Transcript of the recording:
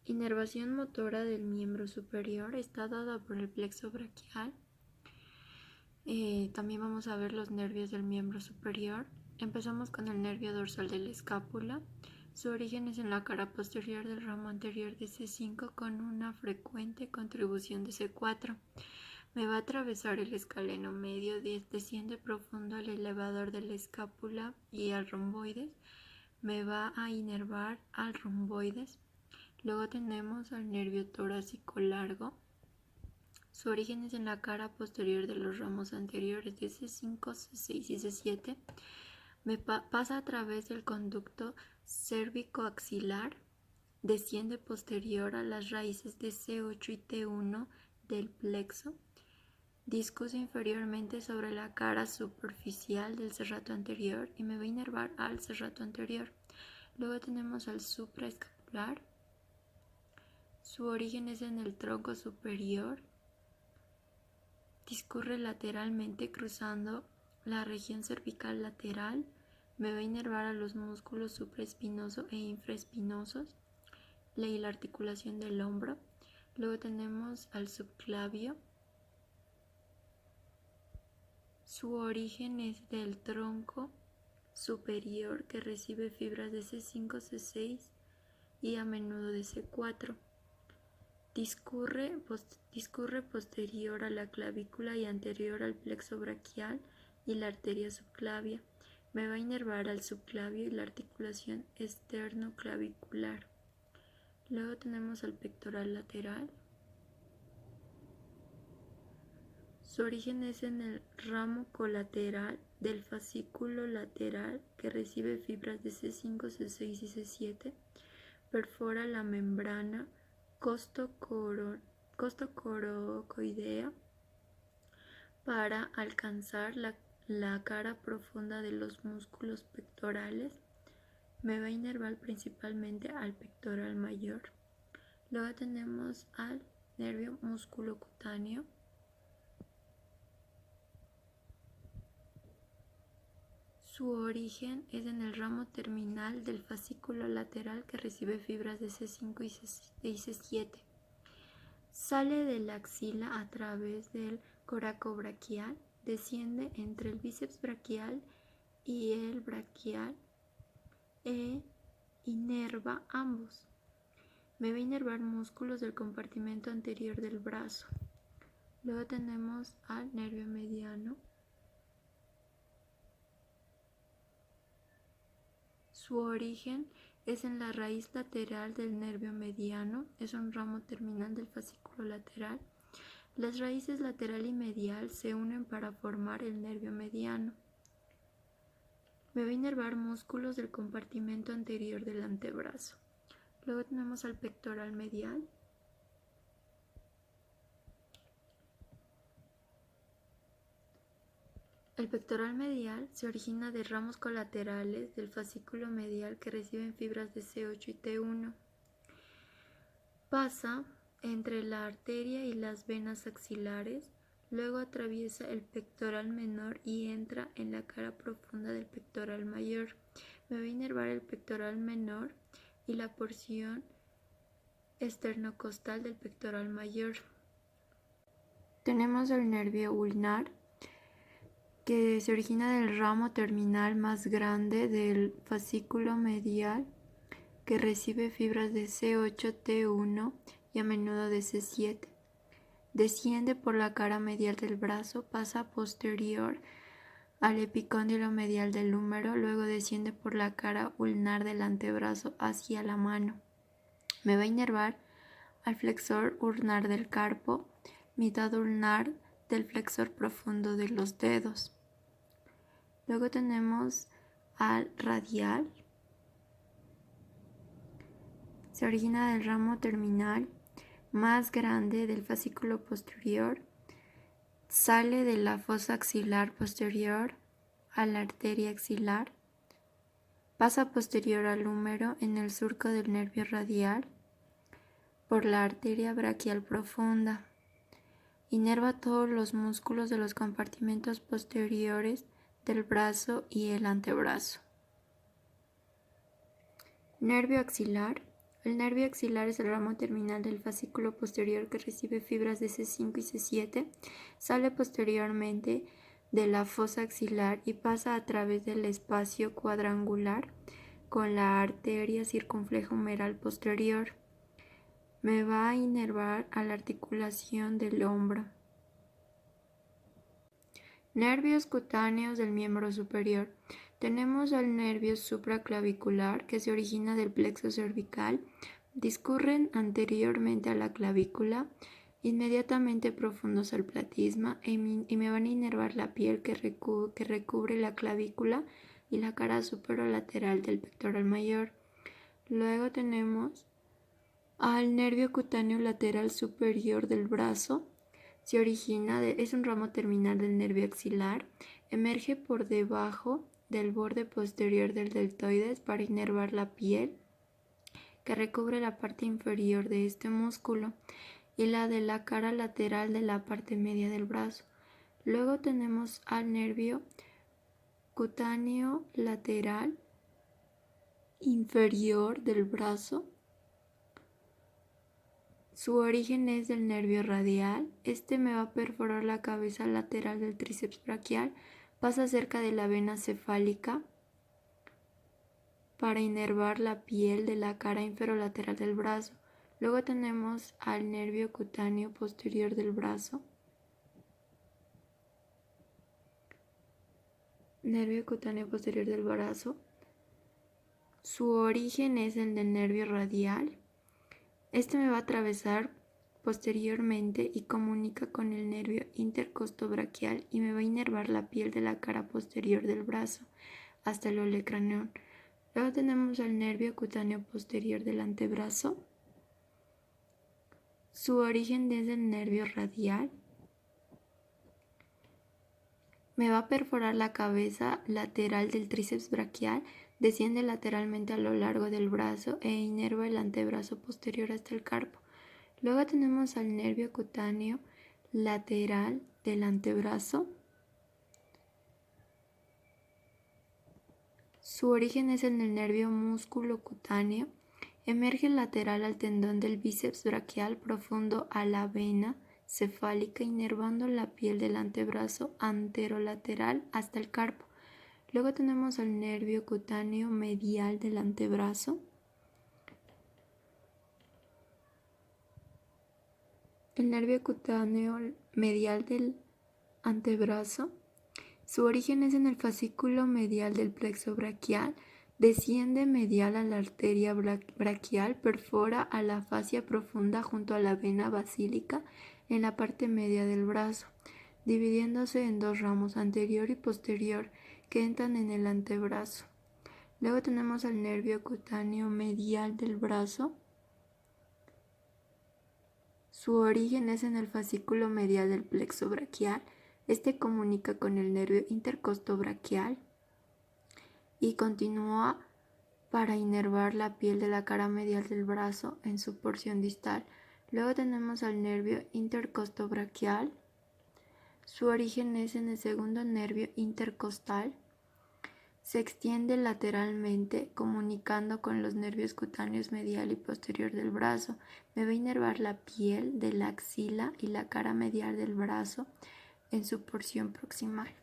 Inervación motora del miembro superior está dada por el plexo braquial. También vamos a ver los nervios del miembro superior. Empezamos con el nervio dorsal de la escápula. Su origen es en la cara posterior del ramo anterior de C5 con una frecuente contribución de C4. Me va a atravesar el escaleno medio, desciende profundo al elevador de la escápula y al romboides. Me va a inervar al romboides. Luego tenemos al nervio torácico largo. Su origen es en la cara posterior de los ramos anteriores de C5, C6 y C7. Pasa a través del conducto cérvico-axilar, desciende posterior a las raíces de C8 y T1 del plexo, discurre inferiormente sobre la cara superficial del serrato anterior y me va a inervar al serrato anterior. Luego tenemos al supraescapular. Su origen es en el tronco superior. Discurre lateralmente cruzando la región cervical lateral. Me va a inervar a los músculos supraespinoso e infraespinosos y la articulación del hombro. Luego tenemos al subclavio. Su origen es del tronco superior que recibe fibras de C5, C6 y a menudo de C4. Discurre posterior a la clavícula y anterior al plexo braquial y la arteria subclavia. Me va a inervar al subclavio y la articulación esternoclavicular. Luego tenemos al pectoral lateral. Su origen es en el ramo colateral del fascículo lateral que recibe fibras de C5, C6 y C7. Perfora la membrana costocoracoidea para alcanzar la cara profunda de los músculos pectorales. Me va a inervar principalmente al pectoral mayor. Luego tenemos al nervio musculocutáneo. Su origen es en el ramo terminal del fascículo lateral que recibe fibras de C5 y C7. Sale de la axila a través del coracobraquial, desciende entre el bíceps braquial y el braquial e inerva ambos. Me va a inervar músculos del compartimento anterior del brazo. Luego tenemos al nervio mediano. Su origen es en la raíz lateral del nervio mediano, es un ramo terminal del fascículo lateral. Las raíces lateral y medial se unen para formar el nervio mediano. Me va a inervar músculos del compartimento anterior del antebrazo. Luego tenemos al pectoral medial. El pectoral medial se origina de ramos colaterales del fascículo medial que reciben fibras de C8 y T1. Pasa entre la arteria y las venas axilares, luego atraviesa el pectoral menor y entra en la cara profunda del pectoral mayor. Me va a inervar el pectoral menor y la porción esternocostal del pectoral mayor. Tenemos el nervio ulnar, que se origina del ramo terminal más grande del fascículo medial que recibe fibras de C8, T1 y a menudo de C7. Desciende por la cara medial del brazo, pasa posterior al epicóndilo medial del húmero, luego desciende por la cara ulnar del antebrazo hacia la mano. Me va a inervar al flexor ulnar del carpo, mitad ulnar del flexor profundo de los dedos. Luego tenemos al radial. Se origina del ramo terminal más grande del fascículo posterior, sale de la fosa axilar posterior a la arteria axilar, pasa posterior al húmero en el surco del nervio radial por la arteria braquial profunda. Inerva todos los músculos de los compartimentos posteriores del brazo y el antebrazo. Nervio axilar. El nervio axilar es el ramo terminal del fascículo posterior que recibe fibras de C5 y C7, sale posteriormente de la fosa axilar y pasa a través del espacio cuadrangular con la arteria circunfleja humeral posterior. Me va a inervar a la articulación del hombro. Nervios cutáneos del miembro superior. Tenemos al nervio supraclavicular que se origina del plexo cervical, discurren anteriormente a la clavícula, inmediatamente profundos al platisma y me van a inervar la piel que recubre la clavícula y la cara superolateral del pectoral mayor. Luego tenemos al nervio cutáneo lateral superior del brazo. Se origina es un ramo terminal del nervio axilar, emerge por debajo del borde posterior del deltoides para inervar la piel que recubre la parte inferior de este músculo y la de la cara lateral de la parte media del brazo. Luego tenemos al nervio cutáneo lateral inferior del brazo. Su origen es del nervio radial. Este me va a perforar la cabeza lateral del tríceps braquial, pasa cerca de la vena cefálica para inervar la piel de la cara inferolateral del brazo. Luego tenemos al nervio cutáneo posterior del brazo. Nervio cutáneo posterior del brazo. Su origen es el del nervio radial. Este me va a atravesar posteriormente y comunica con el nervio intercostobraquial y me va a inervar la piel de la cara posterior del brazo hasta el olecraneum. Luego tenemos al nervio cutáneo posterior del antebrazo. Su origen es el nervio radial. Me va a perforar la cabeza lateral del tríceps braquial, desciende lateralmente a lo largo del brazo e inerva el antebrazo posterior hasta el carpo. Luego tenemos al nervio cutáneo lateral del antebrazo. Su origen es en el nervio músculo cutáneo. Emerge lateral al tendón del bíceps braquial profundo a la vena cefálica, inervando la piel del antebrazo anterolateral hasta el carpo. Luego tenemos al nervio cutáneo medial del antebrazo. El nervio cutáneo medial del antebrazo. Su origen es en el fascículo medial del plexo braquial, desciende medial a la arteria braquial, perfora a la fascia profunda junto a la vena basílica en la parte media del brazo, dividiéndose en dos ramos, anterior y posterior, que entran en el antebrazo. Luego tenemos al nervio cutáneo medial del brazo. Su origen es en el fascículo medial del plexo braquial. Este comunica con el nervio intercostobraquial y continúa para inervar la piel de la cara medial del brazo en su porción distal. Luego tenemos al nervio intercostobraquial. Su origen es en el segundo nervio intercostal. Se extiende lateralmente comunicando con los nervios cutáneos medial y posterior del brazo. Me va a inervar la piel de la axila y la cara medial del brazo en su porción proximal.